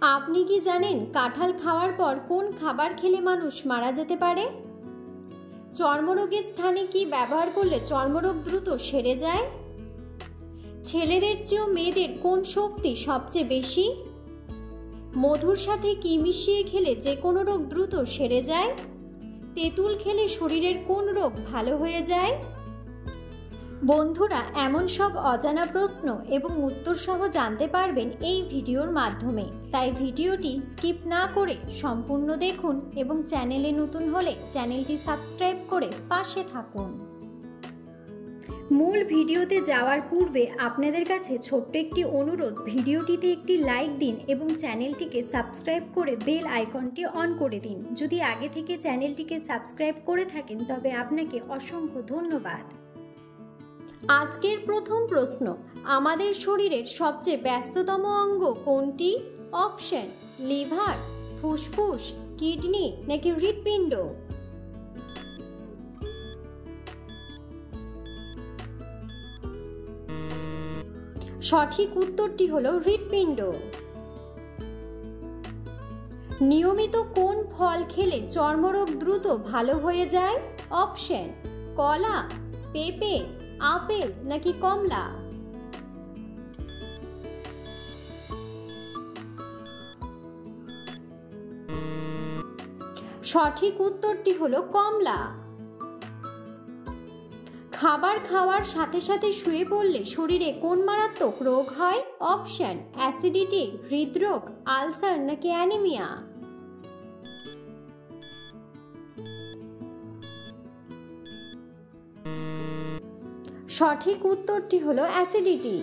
আপনি কি জানেন কাঁঠাল খাওয়ার পর কোন খাবার খেলে মানুষ মারা যেতে পারে? চর্মরোগের স্থানে কি ব্যবহার করলে চর্মরোগ দ্রুত সেরে যায়? ছেলেদের চেয়েও মেয়েদের কোন শক্তি সবচেয়ে বেশি? মধুর সাথে কি মিশিয়ে খেলে যে কোনো রোগ দ্রুত সেরে যায়? তেঁতুল খেলে শরীরের কোন রোগ ভালো হয়ে যায়? বন্ধুরা, এমন সব অজানা প্রশ্ন এবং উত্তর সহ জানতে পারবেন এই ভিডিওর মাধ্যমে। তাই ভিডিওটি স্কিপ না করে সম্পূর্ণ দেখুন এবং চ্যানেলে নতুন হলে চ্যানেলটি সাবস্ক্রাইব করে পাশে থাকুন। মূল ভিডিওতে যাওয়ার পূর্বে আপনাদের কাছে ছোট্ট একটি অনুরোধ, ভিডিওটিতে একটি লাইক দিন এবং চ্যানেলটিকে সাবস্ক্রাইব করে বেল আইকনটি অন করে দিন। যদি আগে থেকে চ্যানেলটিকে সাবস্ক্রাইব করে থাকেন তবে আপনাকে অসংখ্য ধন্যবাদ। আজকের প্রথম প্রশ্ন, আমাদের শরীরের সবচেয়ে ব্যস্ততম অঙ্গ কোনটি? অপশন: লিভার, ফুসফুস, কিডনি নাকি হৃৎপিণ্ড? সঠিক উত্তরটি হলো হৃৎপিণ্ড। নিয়মিত কোন ফল খেলে চর্মরোগ দ্রুত ভালো হয়ে যায়? অপশন: কলা, পেঁপে, আপেল নাকি কমলা? সঠিক উত্তরটি হলো কমলা। খাবার খাওয়ার সাথে সাথে শুয়ে পড়লে শরীরে কোন মারাত্মক রোগ হয়? অপশন: অ্যাসিডিটি, হৃদরোগ, আলসার নাকি অ্যানিমিয়া? সঠিক উত্তরটি হলো অ্যাসিডিটি।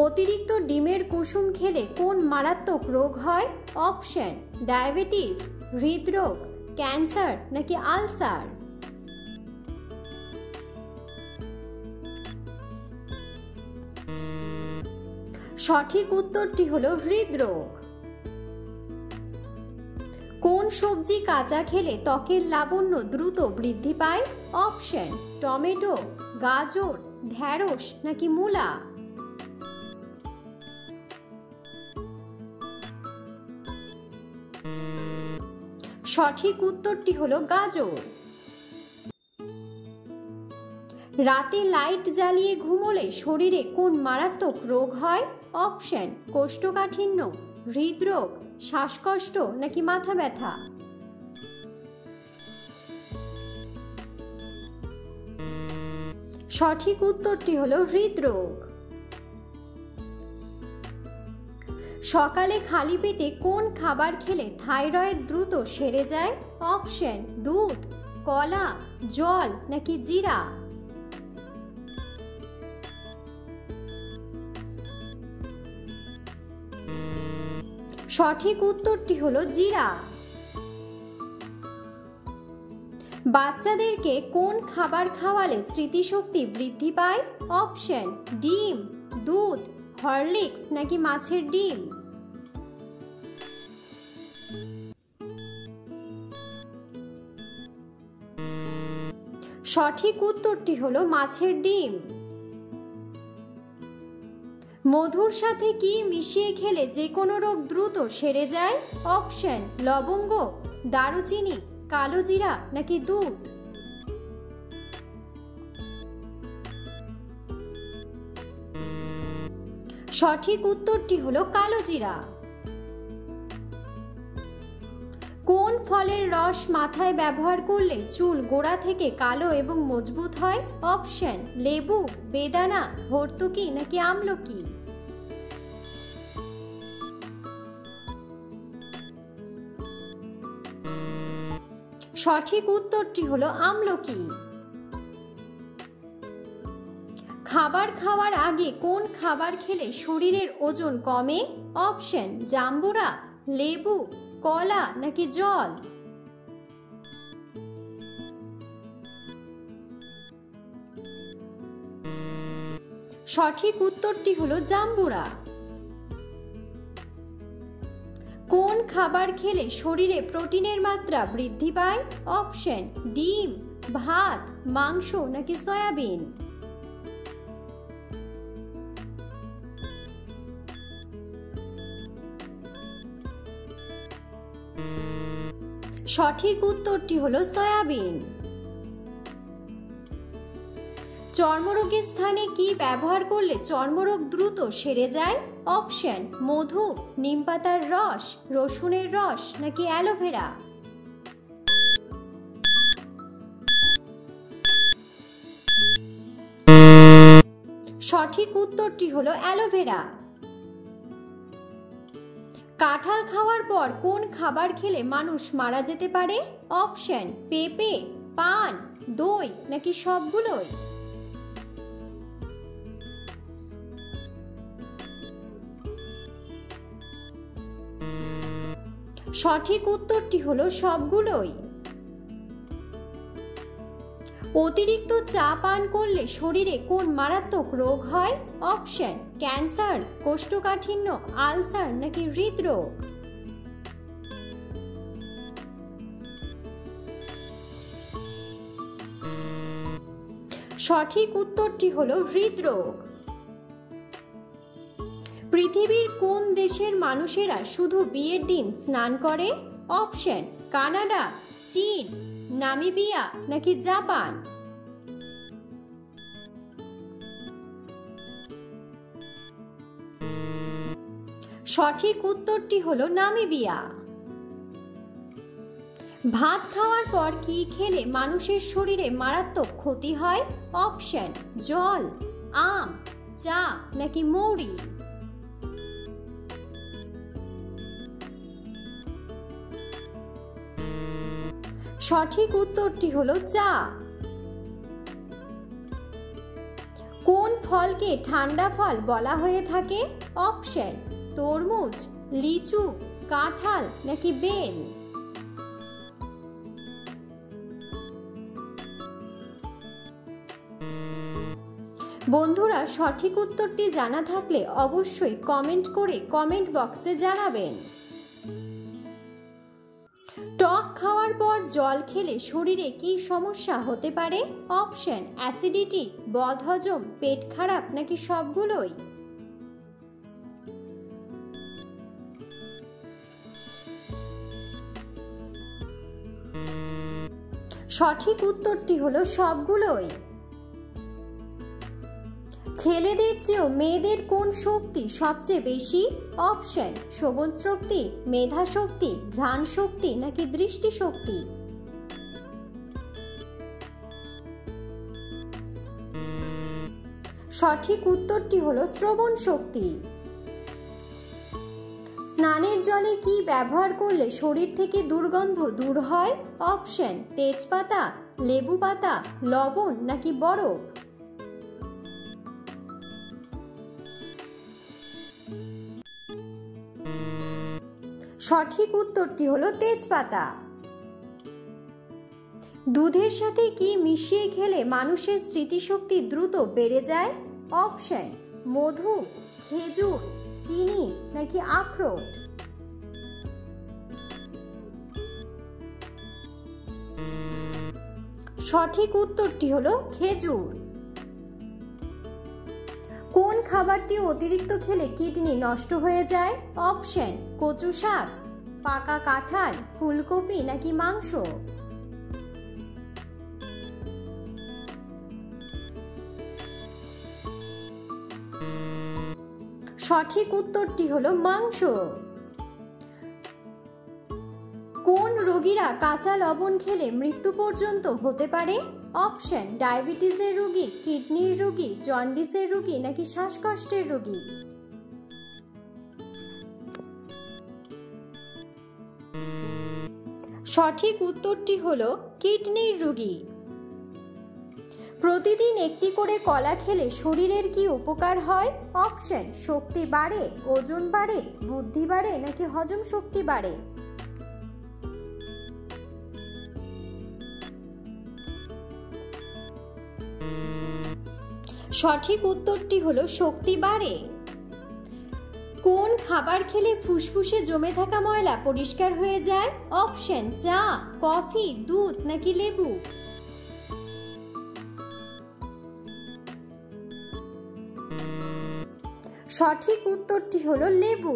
অতিরিক্ত ডিমের কুসুম খেলে কোন মারাত্মক রোগ হয়? অপশন: ডায়াবেটিস, হৃদরোগ, ক্যান্সার নাকি আলসার? সঠিক উত্তরটি হলো হৃদরোগ। কোন সবজি কাঁচা খেলে ত্বকের লাবণ্য দ্রুত বৃদ্ধি পায়? অপশন: টমেটো, গাজর, ঢ্যাঁড়স নাকি মূলা? সঠিক উত্তরটি হলো গাজর। রাতে লাইট জ্বালিয়ে ঘুমোলে শরীরে কোন মারাত্মক রোগ হয়? অপশন: কোষ্ঠকাঠিন্য, হৃদরোগ, শ্বাসকষ্ট নাকি মাথা ব্যথা? সঠিক উত্তরটি হলো হৃদরোগ। সকালে খালি পেটে কোন খাবার খেলে থাইরয়েড দ্রুত সেরে যায়? অপশন: দুধ, কলা, জল নাকি জিরা? সঠিক উত্তরটি হলো জিরা। বাচ্চাদেরকে কোন খাবার খাওয়ালে স্মৃতিশক্তি বৃদ্ধি পায়? অপশন: ডিম, দুধ, হরলিক্স নাকি মাছের ডিম? সঠিক উত্তরটি হলো মাছের ডিম। মধুর সাথে কি মিশিয়ে খেলে যে কোনো রোগ দ্রুত সেরে যায়? অপশন: লবঙ্গ, দারুচিনি, কালো জিরা নাকি দুধ? সঠিক উত্তরটি হলো কালো জিরা। কোন ফলের রস মাথায় ব্যবহার করলে চুল গোড়া থেকে কালো এবং মজবুত হয়? অপশন: লেবু, বেদানা, ভর্তুকি নাকি আমলকি? সঠিক উত্তরটি হলো আমলকি। খাবার খাওয়ার আগে কোন খাবার খেলে শরীরের ওজন কমে? অপশন: জাম্বুরা, লেবু, কলা নাকি জল? সঠিক উত্তরটি হলো জাম্বুরা। কোন খাবার খেলে শরীরে প্রোটিনের মাত্রা বৃদ্ধি পায়? অপশন: ডিম, ভাত, মাংস নাকি সয়াবিন? সঠিক উত্তরটি হলো সয়াবিন। চর্মরোগের স্থানে কি ব্যবহার করলে চর্মরোগ দ্রুত সেরে যায়? অপশন: মধু, নিমপাতার রস, রসুনের রস নাকি অ্যালোভেরা। সঠিক উত্তরটি হলো অ্যালোভেরা। কাঁঠাল খাওয়ার পর কোন খাবার খেলে মানুষ মারা যেতে পারে? অপশন: পেঁপে, পান, দই নাকি সবগুলোই। সঠিক উত্তরটি হলো সবগুলোই। অতিরিক্ত চা পান করলে শরীরে কোন মারাত্মক রোগ হয়? অপশন: ক্যান্সার, কোষ্ঠকাঠিন্য, আলসার নাকি হৃদরোগ। সঠিক উত্তরটি হলো হৃদরোগ। পৃথিবীর কোন দেশের মানুষেরা শুধু বিয়ের দিন স্নান করে? অপশন: কানাডা, চীন, নামিবিয়া নাকি জাপান। সঠিক উত্তরটি হলো নামিবিয়া। ভাত খাওয়ার পর কি খেলে মানুষের শরীরে মারাত্মক ক্ষতি হয়? অপশন: জল, আম, চা নাকি মৌরি। সঠিক উত্তরটি হলো চা। কোন ফলকে ঠান্ডা ফল বলা হয়ে থাকে? অপশন: তরমুজ, লিচু, কাঁঠাল নাকি বেল। বন্ধুরা, সঠিক উত্তরটি জানা থাকলে অবশ্যই কমেন্ট করে কমেন্ট বক্সে জানাবেন। টক খাওয়ার পর জল খেলে শরীরে কি সমস্যা হতে পারে? অপশন: অ্যাসিডিটি, বদহজম, পেট খারাপ নাকি সবগুলোই। সঠিক উত্তরটি হলো সবগুলোই। ছেলেদের চেয়েও মেয়েদের কোন শক্তি সবচেয়ে বেশি? অপশন: শ্রবণ শক্তি, মেধা শক্তি, ঘ্রাণ শক্তি নাকি দৃষ্টি শক্তি। সঠিক উত্তরটি হলো শ্রবণ শক্তি। স্নানের জলে কি ব্যবহার করলে শরীর থেকে দুর্গন্ধ দূর হয়? অপশন: তেজপাতা, লেবু পাতা, লবণ নাকি বরফ। সঠিক উত্তরটি হলো তেজপাতা। দুধের সাথে কি মিশিয়ে খেলে মানুষের স্মৃতিশক্তি দ্রুত বেড়ে যায়? অপশন: মধু, খেজুর, চিনি নাকি আখরোট। সঠিক উত্তরটি হলো খেজুর। কোন খাবারটি অতিরিক্ত খেলে কিডনি নষ্ট হয়ে যায়? অপশন: কচু শাক, পাকা কাঁঠাল, ফুলকপি নাকি মাংস। সঠিক উত্তরটি হলো মাংস। কোন রোগীরা কাঁচা লবণ খেলে মৃত্যু পর্যন্ত হতে পারে? অপশন: ডায়াবেটিসের রোগী, কিডনির রোগী, জন্ডিসের রোগী নাকি শ্বাসকষ্টের রোগী। সঠিক উত্তরটি হলো কিডনির রোগী। প্রতিদিন একটি করে কলা খেলে শরীরের কি উপকার হয়? অপশন: শক্তি বাড়ে, ওজন বাড়ে, বুদ্ধি বাড়ে নাকি হজম শক্তি বাড়ে। সঠিক উত্তরটি হলো শক্তি বাড়ে। কোন খাবার খেলে ফুসফুসে জমে থাকা ময়লা পরিষ্কার হয়ে যায়? অপশন: চা, কফি, দুধ নাকি লেবু। সঠিক উত্তরটি হলো লেবু।